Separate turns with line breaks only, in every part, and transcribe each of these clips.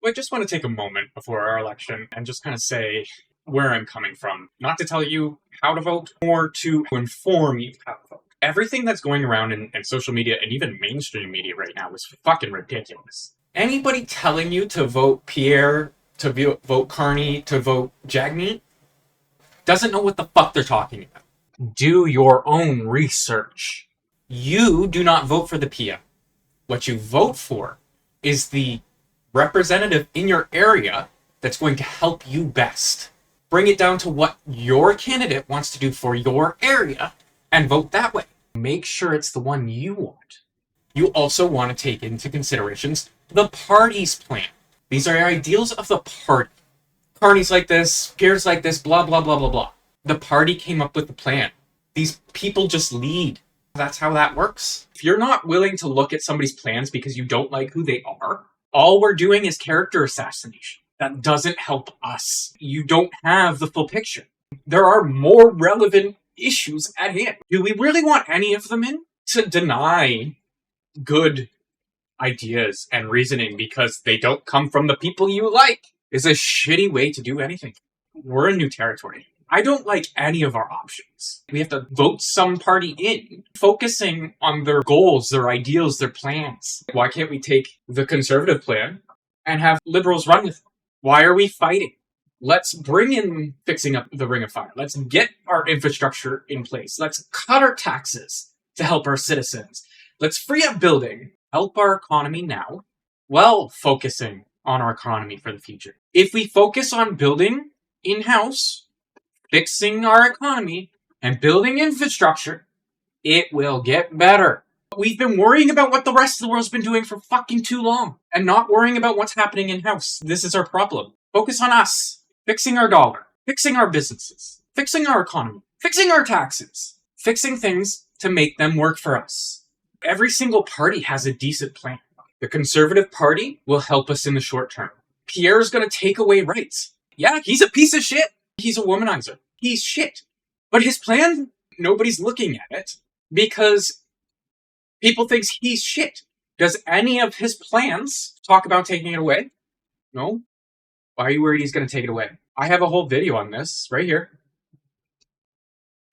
I just want to take a moment before our election and just kind of say where I'm coming from. Not to tell you how to vote, or to inform you how to vote. Everything that's going around in social media and even mainstream media right now is fucking ridiculous. Anybody telling you to vote Pierre, to vote Carney, to vote Jagmeet, doesn't know what the fuck they're talking about. Do your own research. You do not vote for the PM. What you vote for is the representative in your area that's going to help you best. Bring it down to what your candidate wants to do for your area and vote that way. Make sure it's the one you want. You also want to take into considerations the party's plan. These are ideals of the party. Carney's like this, Pierre's like this, blah, blah, blah, blah, blah. The party came up with the plan. These people just lead. That's how that works. If you're not willing to look at somebody's plans because you don't like who they are, all we're doing is character assassination. That doesn't help us. You don't have the full picture. There are more relevant issues at hand. Do we really want any of them in? To deny good ideas and reasoning because they don't come from the people you like is a shitty way to do anything. We're in new territory. I don't like any of our options. We have to vote some party in, focusing on their goals, their ideals, their plans. Why can't we take the conservative plan and have liberals run with it? Why are we fighting? Let's bring in fixing up the Ring of Fire. Let's get our infrastructure in place. Let's cut our taxes to help our citizens. Let's free up building, help our economy now, while focusing on our economy for the future. If we focus on building in-house, fixing our economy, and building infrastructure, it will get better. We've been worrying about what the rest of the world's been doing for fucking too long, and not worrying about what's happening in-house. This is our problem. Focus on us. Fixing our dollar. Fixing our businesses. Fixing our economy. Fixing our taxes. Fixing things to make them work for us. Every single party has a decent plan. The Conservative Party will help us in the short term. Pierre's gonna take away rights. Yeah, he's a piece of shit. He's a womanizer. He's shit. But his plan, nobody's looking at it because people think he's shit. Does any of his plans talk about taking it away? No. Why are you worried he's going to take it away? I have a whole video on this right here.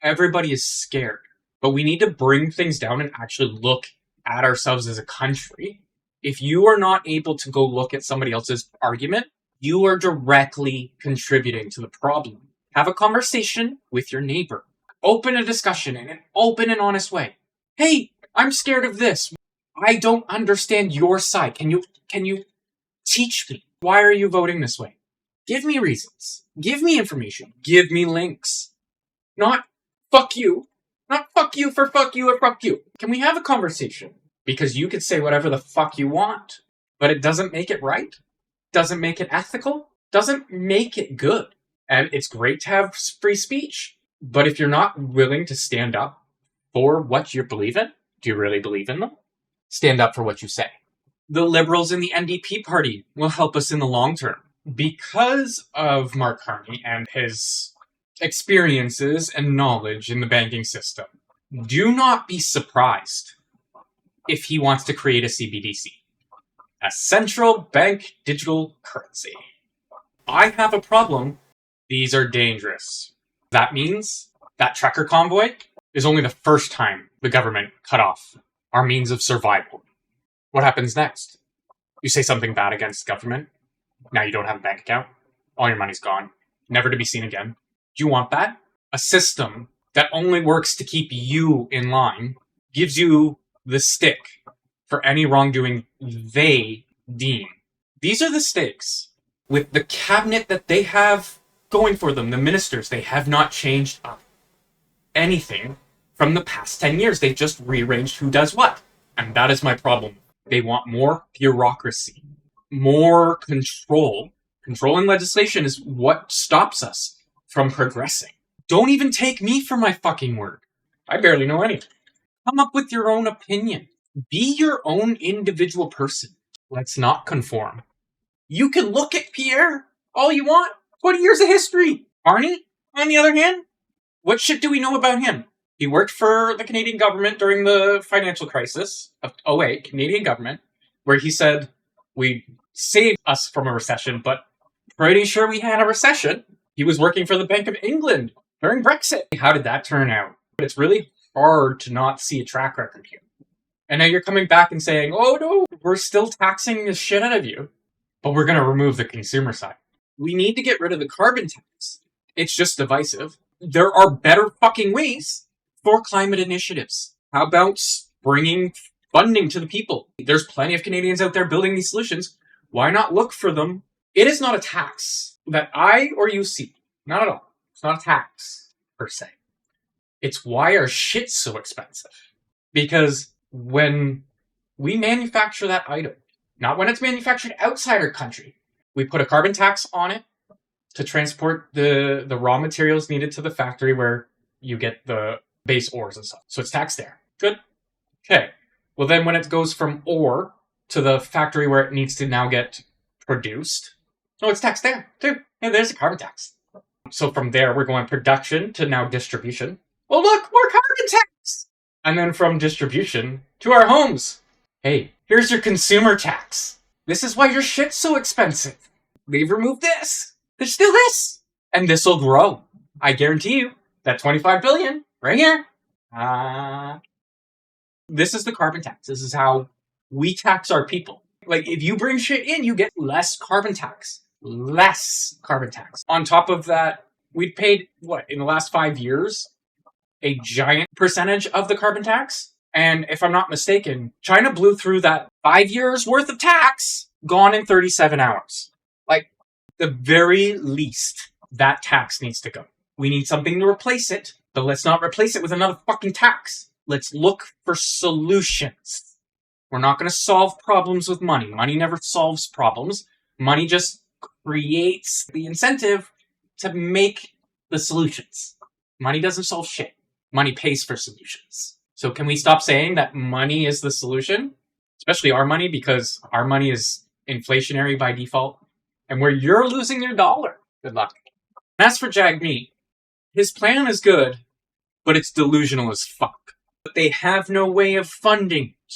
Everybody is scared, but we need to bring things down and actually look at ourselves as a country. If you are not able to go look at somebody else's argument, you are directly contributing to the problem. Have a conversation with your neighbor. Open a discussion in an open and honest way. Hey, I'm scared of this. I don't understand your side. Can you teach me? Why are you voting this way? Give me reasons. Give me information. Give me links. Not fuck you. Not fuck you for fuck you or fuck you. Can we have a conversation? Because you could say whatever the fuck you want, but it doesn't make it right. Doesn't make it ethical. Doesn't make it good. And it's great to have free speech, but if you're not willing to stand up for what you believe in, do you really believe in them? Stand up for what you say. The Liberals in the NDP party will help us in the long term. Because of Mark Carney and his experiences and knowledge in the banking system, do not be surprised if he wants to create a CBDC, a central bank digital currency. I have a problem. These are dangerous. That means that trucker convoy is only the first time the government cut off our means of survival. What happens next? You say something bad against the government. Now you don't have a bank account. All your money's gone. Never to be seen again. Do you want that? A system that only works to keep you in line gives you the stick for any wrongdoing they deem. These are the stakes. With the cabinet that they have going for them, the ministers, they have not changed anything from the past 10 years. They've just rearranged who does what. And that is my problem. They want more bureaucracy, more control. Control in legislation is what stops us from progressing. Don't even take me for my fucking word. I barely know anything. Come up with your own opinion. Be your own individual person. Let's not conform. You can look at Pierre all you want. 20 years of history. Carney, on the other hand, what shit do we know about him? He worked for the Canadian government during the financial crisis of 2008, Canadian government, where he said, we saved us from a recession, but pretty sure we had a recession. He was working for the Bank of England during Brexit. How did that turn out? It's really hard to not see a track record here. And now you're coming back and saying, oh no, we're still taxing the shit out of you, but we're going to remove the consumer side. We need to get rid of the carbon tax. It's just divisive. There are better fucking ways for climate initiatives. How about bringing funding to the people? There's plenty of Canadians out there building these solutions. Why not look for them? It is not a tax that I or you see. Not at all. It's not a tax, per se. It's why our shit's so expensive. Because when we manufacture that item, not when it's manufactured outside our country, we put a carbon tax on it to transport the raw materials needed to the factory where you get the base ores and stuff. So it's taxed there. Good. Okay. Well, then when it goes from ore to the factory where it needs to now get produced, it's taxed there too. And there's a carbon tax. So from there, we're going production to now distribution. Well, look, more carbon tax. And then from distribution to our homes. Hey, here's your consumer tax. This is why your shit's so expensive. They've removed this. There's still this. And this will grow. I guarantee you that $25 billion right here. This is the carbon tax. This is how we tax our people. Like, if you bring shit in, you get less carbon tax. Less carbon tax. On top of that, we've paid, in the last 5 years, a giant percentage of the carbon tax. And if I'm not mistaken, China blew through that 5 years worth of tax, gone in 37 hours. Like, the very least, that tax needs to go. We need something to replace it, but let's not replace it with another fucking tax. Let's look for solutions. We're not going to solve problems with money. Money never solves problems. Money just creates the incentive to make the solutions. Money doesn't solve shit. Money pays for solutions. So can we stop saying that money is the solution? Especially our money, because our money is inflationary by default. And where you're losing your dollar, good luck. And as for Jagmeet, his plan is good, but it's delusional as fuck. But they have no way of funding it.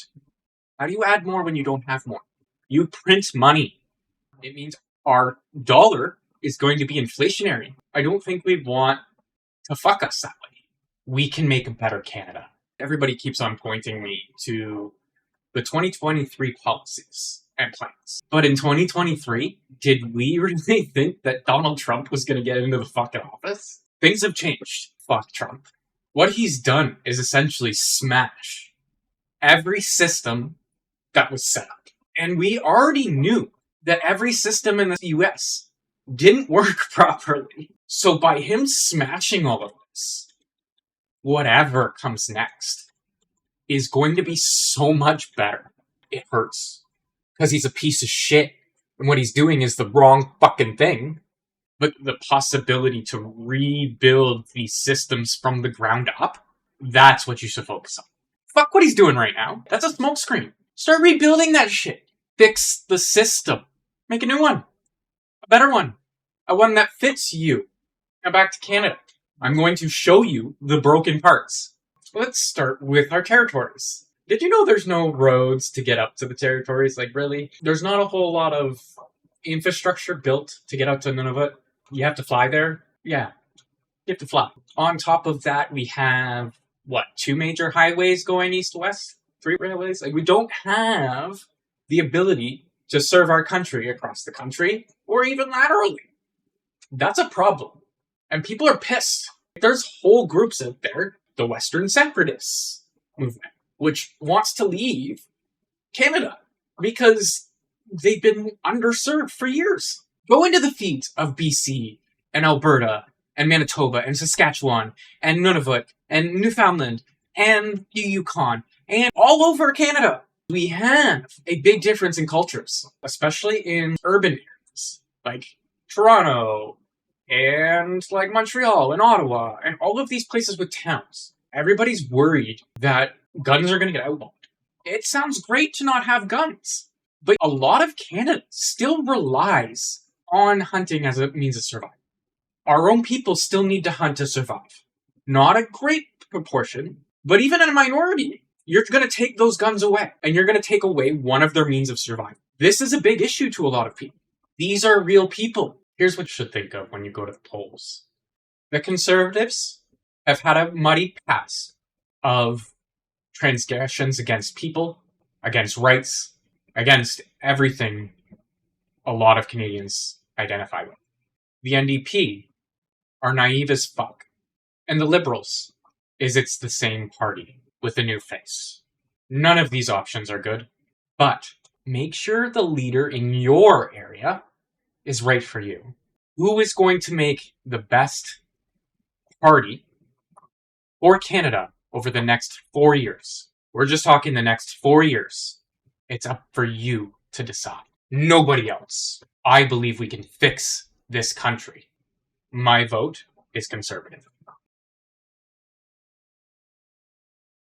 How do you add more when you don't have more? You print money. It means our dollar is going to be inflationary. I don't think we want to fuck us that way. We can make a better Canada. Everybody keeps on pointing me to the 2023 policies and plans. But in 2023, did we really think that Donald Trump was going to get into the fucking office? Things have changed. Fuck Trump. What he's done is essentially smash every system that was set up. And we already knew that every system in the US didn't work properly. So by him smashing all of this, whatever comes next is going to be so much better. It hurts. Because he's a piece of shit. And what he's doing is the wrong fucking thing. But the possibility to rebuild these systems from the ground up, that's what you should focus on. Fuck what he's doing right now. That's a smokescreen. Start rebuilding that shit. Fix the system. Make a new one. A better one. A one that fits you. Now back to Canada. I'm going to show you the broken parts. Let's start with our territories. Did you know there's no roads to get up to the territories? Like, really? There's not a whole lot of infrastructure built to get up to Nunavut. You have to fly there? Yeah. You have to fly. On top of that, we have, 2 major highways going east-west? 3 railways? Like, we don't have the ability to serve our country across the country, or even laterally. That's a problem. And people are pissed. There's whole groups out there, the Western Separatists movement, which wants to leave Canada because they've been underserved for years. Go into the feet of BC and Alberta and Manitoba and Saskatchewan and Nunavut and Newfoundland and the Yukon and all over Canada. We have a big difference in cultures, especially in urban areas like Toronto and like Montreal and Ottawa and all of these places with towns. Everybody's worried that guns are going to get outlawed. It sounds great to not have guns, but a lot of Canada still relies on hunting as a means of survival. Our own people still need to hunt to survive. Not a great proportion, but even in a minority, you're going to take those guns away, and you're going to take away one of their means of survival. This is a big issue to a lot of people. These are real people. Here's what you should think of when you go to the polls. The Conservatives have had a muddy past of transgressions against people, against rights, against everything a lot of Canadians identify with. The NDP are naive as fuck. And the Liberals it's the same party with a new face. None of these options are good, but make sure the leader in your area is right for you. Who is going to make the best party for Canada over the next 4 years? We're just talking the next 4 years. It's up for you to decide. Nobody else. I believe we can fix this country. My vote is Conservative.